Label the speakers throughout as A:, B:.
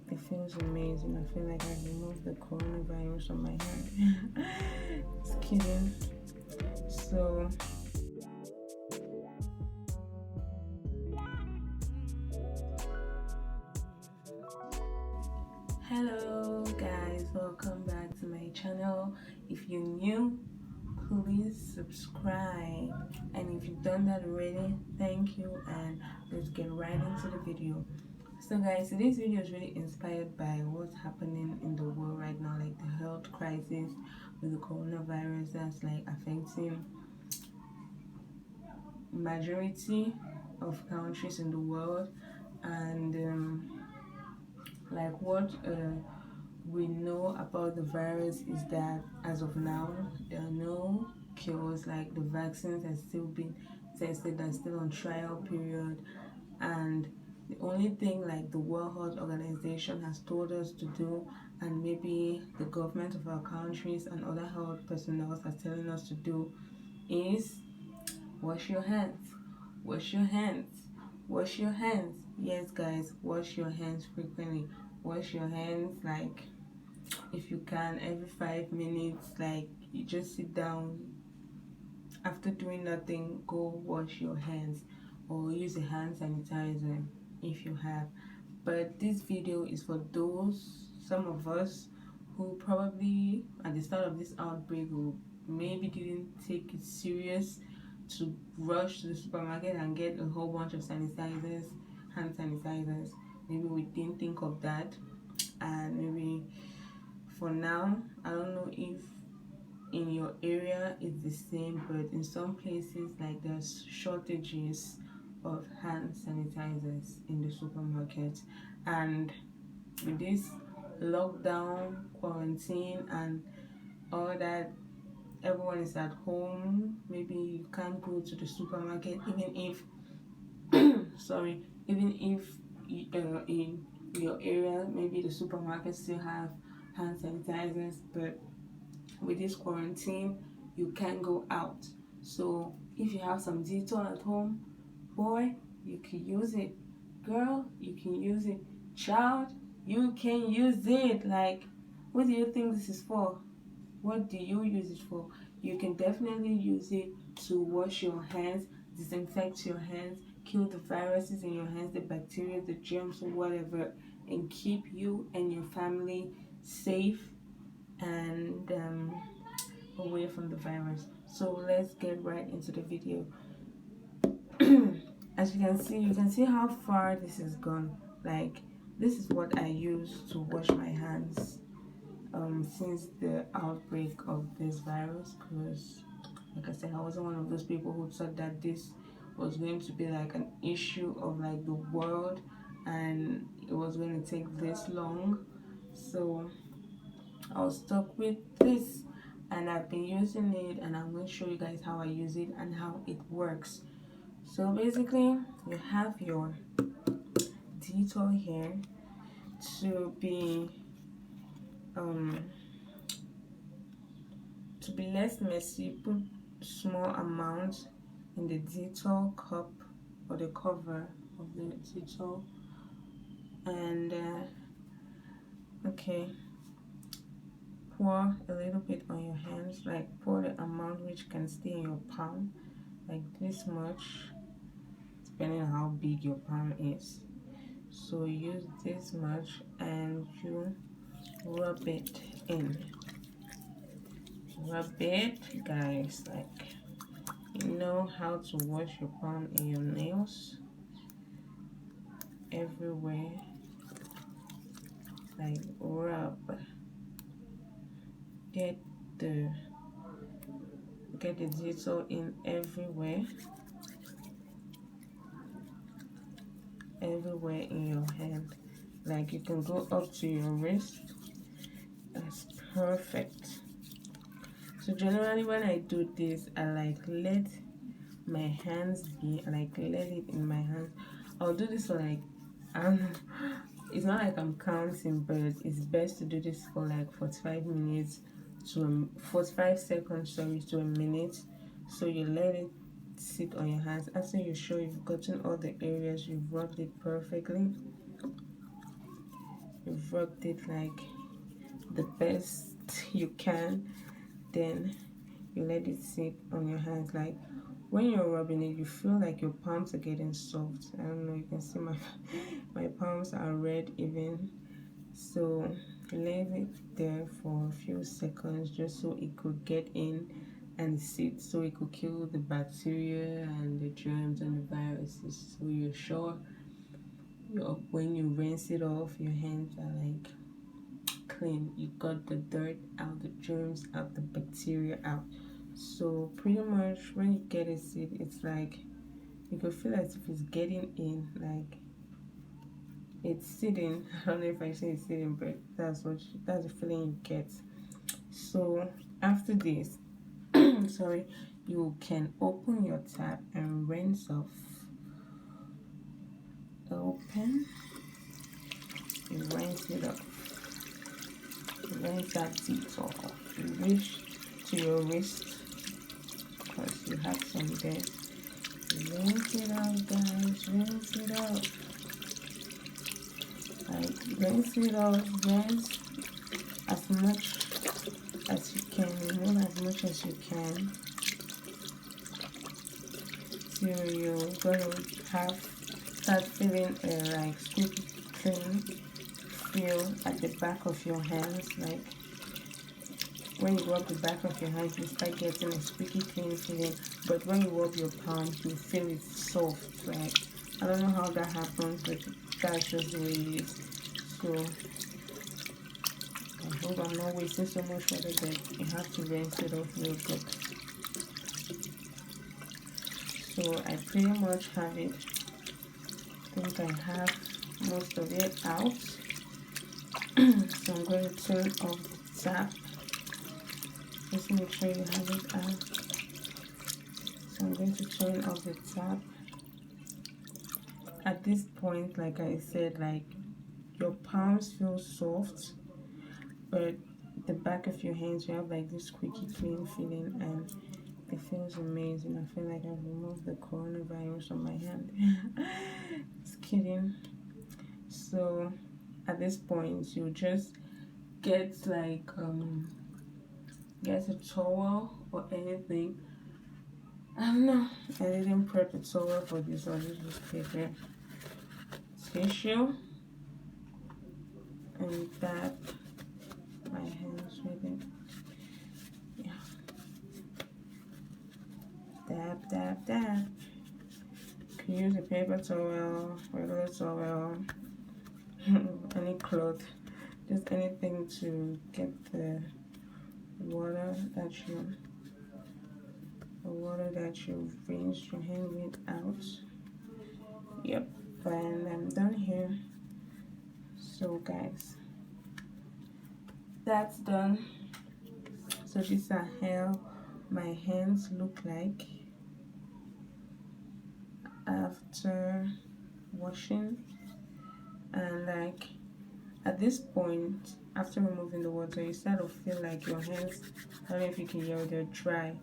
A: It feels amazing. I feel like I removed the coronavirus from my hand. Just kidding. So hello guys, welcome back to my channel. If you're new, please subscribe, and if you've done that already, thank you, and let's get right into the video. So guys, today's video is really inspired by what's happening in the world right now, like the health crisis with the coronavirus that's like affecting majority of countries in the world. And like what we know about the virus is that as of now there are no cures. Like the vaccines are still being tested, are still on trial period, and the only thing like the World Health Organization has told us to do, and maybe the government of our countries and other health personnel are telling us to do, is wash your hands, wash your hands, wash your hands. Yes guys, wash your hands frequently. Wash your hands, like if you can, every 5 minutes. Like you just sit down after doing nothing, go wash your hands, or use a hand sanitizer if you have. But this video is for some of us who probably at the start of this outbreak who maybe didn't take it serious to rush to the supermarket and get a whole bunch of sanitizers, hand sanitizers. Maybe we didn't think of that, and maybe for now, I don't know if in your area it's the same, but in some places like there's shortages of hand sanitizers in the supermarket. And with this lockdown, quarantine, and all that, everyone is at home. Maybe you can't go to the supermarket, even if even if in your area maybe the supermarket still have hand sanitizers, but with this quarantine you can't go out. So if you have some Dettol at home, boy, you can use it. Girl, you can use it. Child, you can use it. Like, what do you think this is for? What do you use it for? You can definitely use it to wash your hands, disinfect your hands, kill the viruses in your hands, the bacteria, the germs, or whatever, and keep you and your family safe and away from the virus. So let's get right into the video. As you can see how far this has gone. Like, this is what I use to wash my hands since the outbreak of this virus, because like I said, I wasn't one of those people who thought that this was going to be like an issue of like the world and it was going to take this long. So I was stuck with this, and I've been using it, and I'm going to show you guys how I use it and how it works. So basically, you have your Dettol here to be less messy. Put small amount in the Dettol cup or the cover of the Dettol, and okay, pour a little bit on your hands. Like, pour the amount which can stay in your palm, like this much, depending on how big your palm is. So use this much and you rub it in. Rub it, guys. Like, you know how to wash your palm and your nails everywhere. Like, rub. Get the Dettol in everywhere in your hand. Like, you can go up to your wrist. That's perfect. So generally when I do this, I like let my hands be, like let it in my hands. I'll do this for like it's not like I'm counting, but it's best to do this for like 45 minutes to 45 seconds, sorry, to a minute. So you let it sit on your hands. After you're sure you've gotten all the areas, you've rubbed it perfectly, you've rubbed it like the best you can, then you let it sit on your hands. Like when you're rubbing it, you feel like your palms are getting soft. I don't know, you can see my my palms are red even. So leave it there for a few seconds just so it could get in and sit, so it could kill the bacteria and the germs and the viruses. So you're sure when you rinse it off, your hands are like clean. You got the dirt out, the germs out, the bacteria out. So pretty much when you get it sit, it's like you could feel as if it's getting in, like it's sitting. I don't know if I say it's sitting, but that's the feeling you get. So after this, sorry, you can open your tap and rinse off. Open, you rinse it off. Rinse that Dettol off. You reach to your wrist because you have some there. Rinse it out, guys. Rinse it out. Like rinse it off. Rinse as much as you can. Remove as much as you can. Till you're gonna start feeling like squeaky clean feel at the back of your hands. Like when you rub the back of your hands, you start getting a squeaky clean feeling. But when you rub your palms, you feel it soft. Like I don't know how that happens, but that's just the way it is. So I hope I'm not wasting so much water, but you have to rinse it off real good. So I pretty much have it. I think I have most of it out. So I'm going to turn off the tap. Just make sure you have it out. So I'm going to turn off the tap. At this point, like I said, like your palms feel soft, but the back of your hands, you have like this squeaky clean feeling, and it feels amazing. I feel like I've removed the coronavirus on my hand. Just kidding. So at this point, you just get like get a towel or anything. I don't know. I didn't prep a towel for this. I'll just use paper tissue and dab my hands with it. Yeah. Dab, dab, dab. You can use a paper towel, regular towel, any cloth, just anything to get the water that you rinsed your hand with out. Yep, and I'm done here. So guys, that's done. So this is how my hands look like after washing. And like at this point, after removing the water, you start to feel like your hands, I don't know if you can hear, they're dry.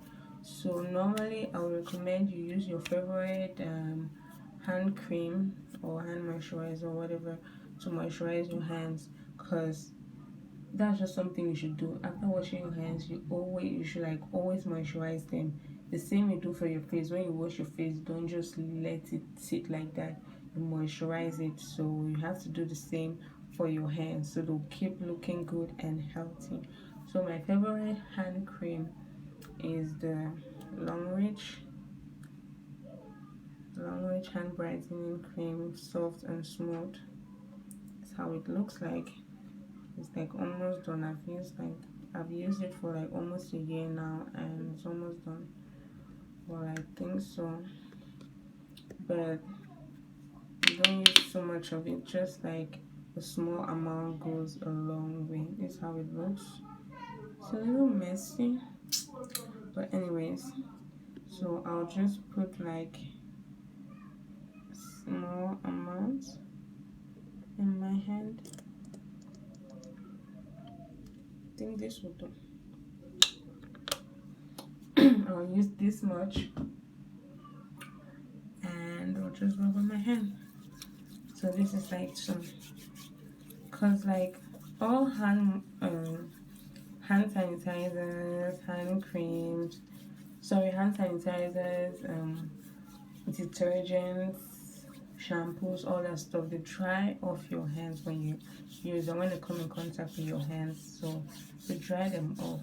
A: So normally I would recommend you use your favorite hand cream or hand moisturizer or whatever to moisturize your hands, because that's just something you should do after washing your hands. You should like always moisturize them. The same you do for your face. When you wash your face, don't just let it sit like that. You moisturize it. So you have to do the same for your hands, so they'll keep looking good and healthy. So my favorite hand cream is the long reach hand brightening cream, soft and smooth. That's how it looks like. It's like almost done. I've used it for like almost a year now, and it's almost done. Well, I think so, but you don't use so much of it. Just like a small amount goes a long way. This is how it looks. It's a little messy, but anyways, so I'll just put like small amounts in my hand. I think this will do. I'll use this much and I'll just rub on my hand. So this is like some Cause like all hand sanitizers, hand sanitizers, detergents, shampoos, all that stuff, they dry off your hands when you use them, when they come in contact with your hands. So they dry them off.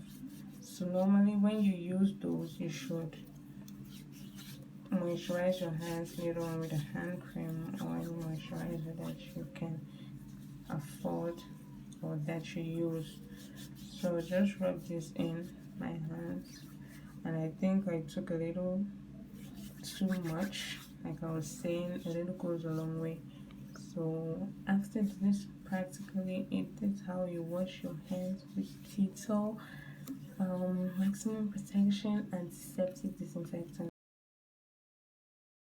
A: So normally when you use those, you should moisturize your hands later on with a hand cream or any moisturizer that you can afford or that you use. So just rub this in my hands, and I think I took a little too much. Like I was saying, a little goes a long way. So after this, practically it is how you wash your hands with Dettol, maximum protection, antiseptic disinfectant.